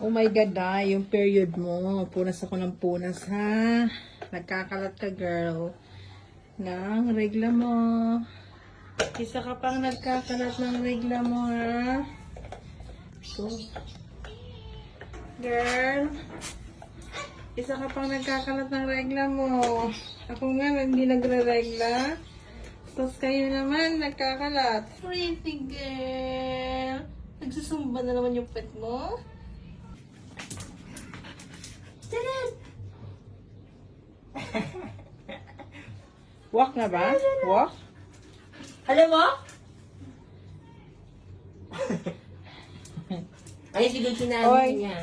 Oh my God, yung period mo. Punas ako ng punas, ha? Nagkakalat ka, girl. Ng regla mo. Isa ka pang nagkakalat ng regla mo, ha? So, girl. Isa ka pang nagkakalat ng regla mo. Ako nga, hindi nagre-regla. Tapos kayo naman, nagkakalat. Pretty girl. Nagsusumba na naman yung pet mo. Walk na ba? Walk? Alam mo? Ay, sige, Oy. kinain niya.